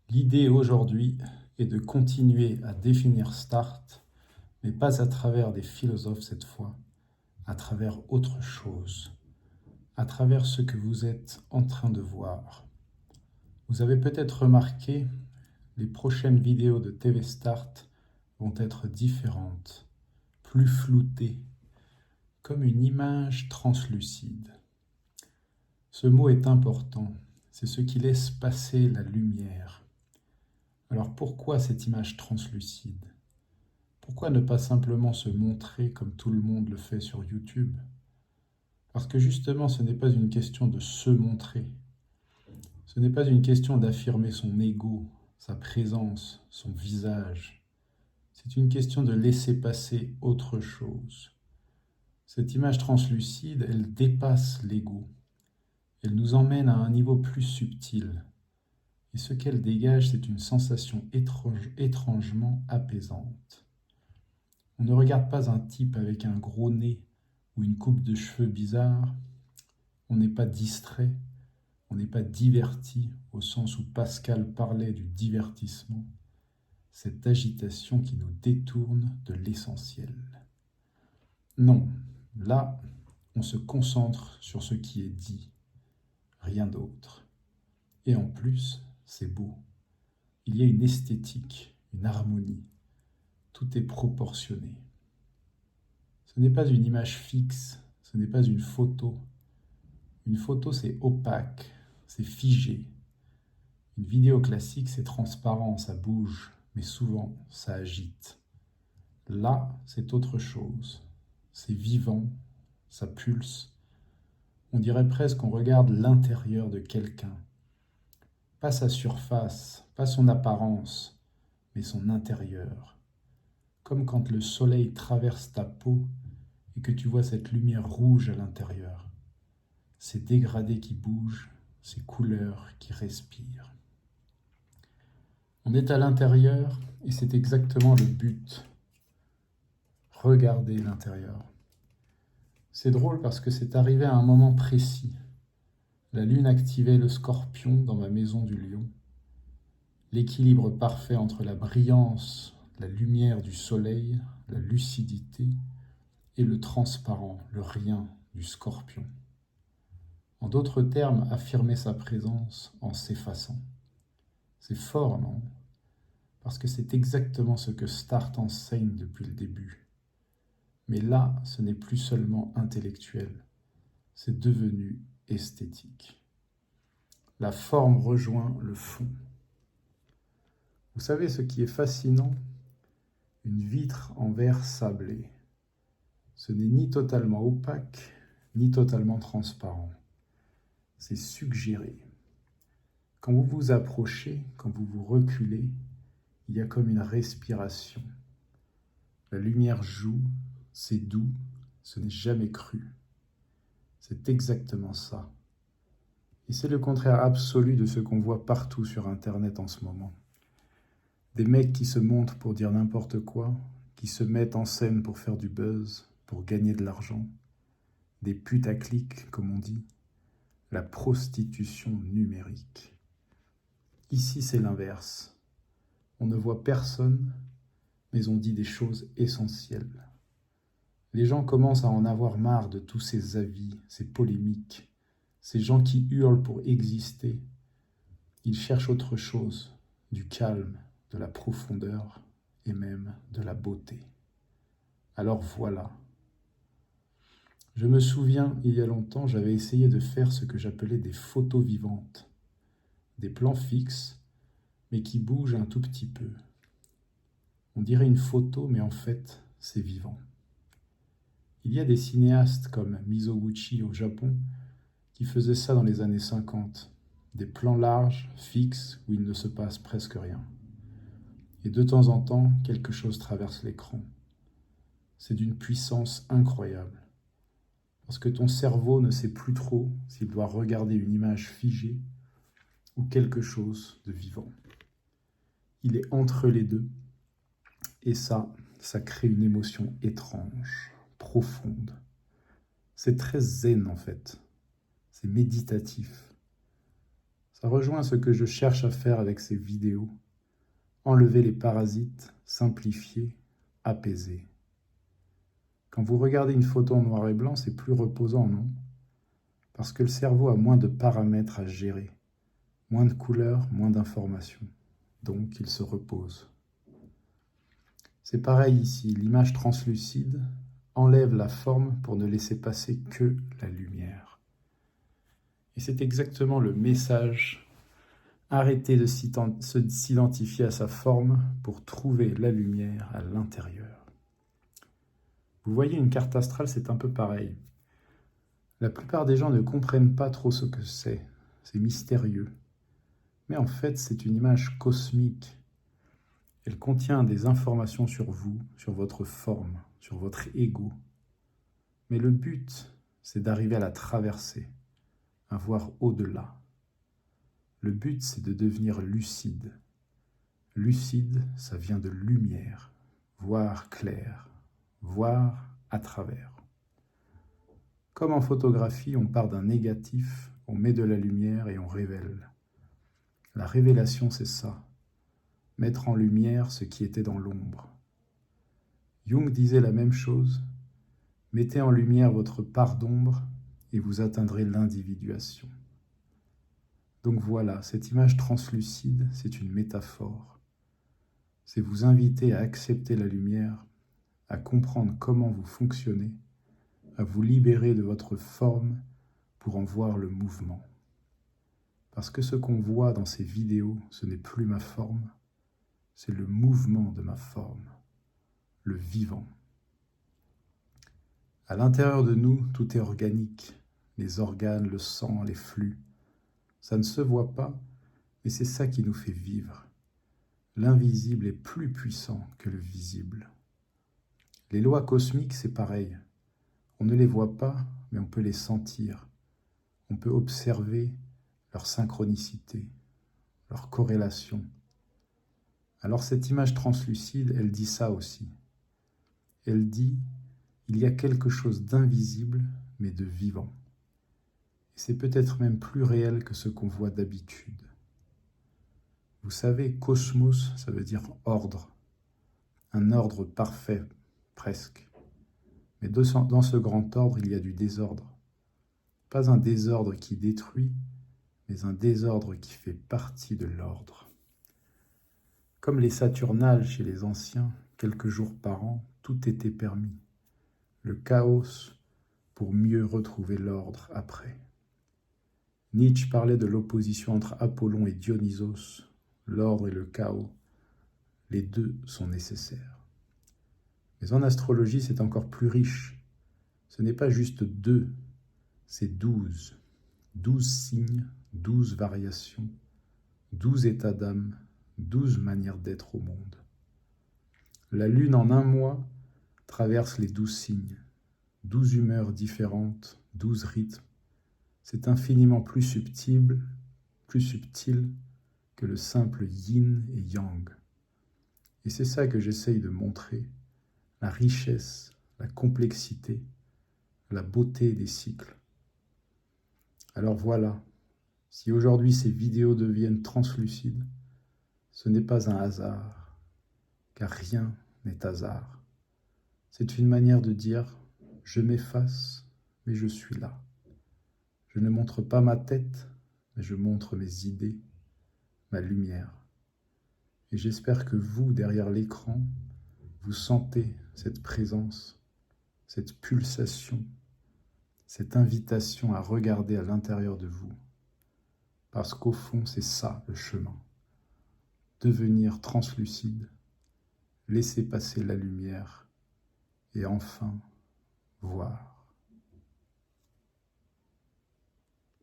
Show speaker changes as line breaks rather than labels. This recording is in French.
L'idée aujourd'hui est de continuer à définir Start, mais pas à travers des philosophes cette fois, à travers autre chose, à travers ce que vous êtes en train de voir. Vous avez peut-être remarqué, les prochaines vidéos de TV Start vont être différentes, plus floutées, comme une image translucide. Ce mot est important, c'est ce qui laisse passer la lumière. Alors pourquoi cette image translucide? Pourquoi ne pas simplement se montrer comme tout le monde le fait sur YouTube? Parce que justement, ce n'est pas une question de se montrer. Ce n'est pas une question d'affirmer son ego, sa présence, son visage. C'est une question de laisser passer autre chose. Cette image translucide, elle dépasse l'ego. Elle nous emmène à un niveau plus subtil. Et ce qu'elle dégage, c'est une sensation étrangement apaisante. On ne regarde pas un type avec un gros nez ou une coupe de cheveux bizarre. On n'est pas distrait, on n'est pas diverti au sens où Pascal parlait du divertissement. Cette agitation qui nous détourne de l'essentiel. Non, là, on se concentre sur ce qui est dit, rien d'autre. Et en plus, c'est beau. Il y a une esthétique, une harmonie. Tout est proportionné. Ce n'est pas une image fixe, ce n'est pas une photo. Une photo, c'est opaque, c'est figé. Une vidéo classique, c'est transparent, ça bouge, mais souvent, ça agite. Là, c'est autre chose. C'est vivant, ça pulse. On dirait presque qu'on regarde l'intérieur de quelqu'un. Pas sa surface, pas son apparence, mais son intérieur. Comme quand le soleil traverse ta peau et que tu vois cette lumière rouge à l'intérieur. Ces dégradés qui bougent, ces couleurs qui respirent. On est à l'intérieur et c'est exactement le but. Regardez l'intérieur. C'est drôle parce que c'est arrivé à un moment précis. La lune activait le scorpion dans ma maison du lion. L'équilibre parfait entre la brillance, la lumière du soleil, la lucidité et le transparent, le rien du scorpion. En d'autres termes, affirmer sa présence en s'effaçant. C'est fort, non? Parce que c'est exactement ce que Start enseigne depuis le début. Mais là, ce n'est plus seulement intellectuel, c'est devenu esthétique. La forme rejoint le fond. Vous savez ce qui est fascinant? Une vitre en verre sablé. Ce n'est ni totalement opaque, ni totalement transparent. C'est suggéré. Quand vous vous approchez, quand vous vous reculez, il y a comme une respiration. La lumière joue, c'est doux, ce n'est jamais cru. C'est exactement ça. Et c'est le contraire absolu de ce qu'on voit partout sur Internet en ce moment. Des mecs qui se montrent pour dire n'importe quoi, qui se mettent en scène pour faire du buzz, pour gagner de l'argent. Des putaclics, comme on dit. La prostitution numérique. Ici, c'est l'inverse. On ne voit personne, mais on dit des choses essentielles. Les gens commencent à en avoir marre de tous ces avis, ces polémiques, ces gens qui hurlent pour exister. Ils cherchent autre chose, du calme, de la profondeur et même de la beauté. Alors voilà. Je me souviens, il y a longtemps, j'avais essayé de faire ce que j'appelais des photos vivantes. Des plans fixes, mais qui bougent un tout petit peu. On dirait une photo, mais en fait, c'est vivant. Il y a des cinéastes comme Mizoguchi au Japon qui faisaient ça dans les années 50. Des plans larges, fixes, où il ne se passe presque rien. Et de temps en temps, quelque chose traverse l'écran. C'est d'une puissance incroyable. Parce que ton cerveau ne sait plus trop s'il doit regarder une image figée ou quelque chose de vivant. Il est entre les deux. Et ça crée une émotion étrange, profonde. C'est très zen en fait. C'est méditatif. Ça rejoint ce que je cherche à faire avec ces vidéos. Enlever les parasites, simplifier, apaiser. Quand vous regardez une photo en noir et blanc, c'est plus reposant, non? Parce que le cerveau a moins de paramètres à gérer, moins de couleurs, moins d'informations. Donc, il se repose. C'est pareil ici, l'image translucide enlève la forme pour ne laisser passer que la lumière. Et c'est exactement le message. Arrêtez de s'identifier à sa forme pour trouver la lumière à l'intérieur. Vous voyez, une carte astrale, c'est un peu pareil. La plupart des gens ne comprennent pas trop ce que c'est mystérieux. Mais en fait, c'est une image cosmique. Elle contient des informations sur vous, sur votre forme, sur votre ego. Mais le but, c'est d'arriver à la traverser, à voir au-delà. Le but, c'est de devenir lucide. Lucide, ça vient de lumière, voir clair, voir à travers. Comme en photographie, on part d'un négatif, on met de la lumière et on révèle. La révélation, c'est ça, mettre en lumière ce qui était dans l'ombre. Jung disait la même chose, mettez en lumière votre part d'ombre et vous atteindrez l'individuation. Donc voilà, cette image translucide, c'est une métaphore. C'est vous inviter à accepter la lumière, à comprendre comment vous fonctionnez, à vous libérer de votre forme pour en voir le mouvement. Parce que ce qu'on voit dans ces vidéos, ce n'est plus ma forme, c'est le mouvement de ma forme, le vivant. À l'intérieur de nous, tout est organique, les organes, le sang, les flux. Ça ne se voit pas, mais c'est ça qui nous fait vivre. L'invisible est plus puissant que le visible. Les lois cosmiques, c'est pareil. On ne les voit pas, mais on peut les sentir. On peut observer leur synchronicité, leur corrélation. Alors cette image translucide, elle dit ça aussi. Elle dit, il y a quelque chose d'invisible, mais de vivant. Et c'est peut-être même plus réel que ce qu'on voit d'habitude. Vous savez, cosmos, ça veut dire ordre. Un ordre parfait, presque. Mais dans ce grand ordre, il y a du désordre. Pas un désordre qui détruit, mais un désordre qui fait partie de l'ordre. Comme les Saturnales chez les anciens, quelques jours par an, tout était permis. Le chaos pour mieux retrouver l'ordre après. Nietzsche parlait de l'opposition entre Apollon et Dionysos, l'ordre et le chaos. Les deux sont nécessaires. Mais en astrologie, c'est encore plus riche. Ce n'est pas juste 2, c'est 12. 12 signes, 12 variations, 12 états d'âme, 12 manières d'être au monde. La lune en un mois traverse les 12 signes, 12 humeurs différentes, 12 rythmes. C'est infiniment plus subtil que le simple yin et yang. Et c'est ça que j'essaye de montrer, la richesse, la complexité, la beauté des cycles. Alors voilà, si aujourd'hui ces vidéos deviennent translucides, ce n'est pas un hasard, car rien n'est hasard. C'est une manière de dire « je m'efface, mais je suis là ». Je ne montre pas ma tête, mais je montre mes idées, ma lumière. Et j'espère que vous, derrière l'écran, vous sentez cette présence, cette pulsation, cette invitation à regarder à l'intérieur de vous. Parce qu'au fond, c'est ça le chemin. Devenir translucide, laisser passer la lumière et enfin voir.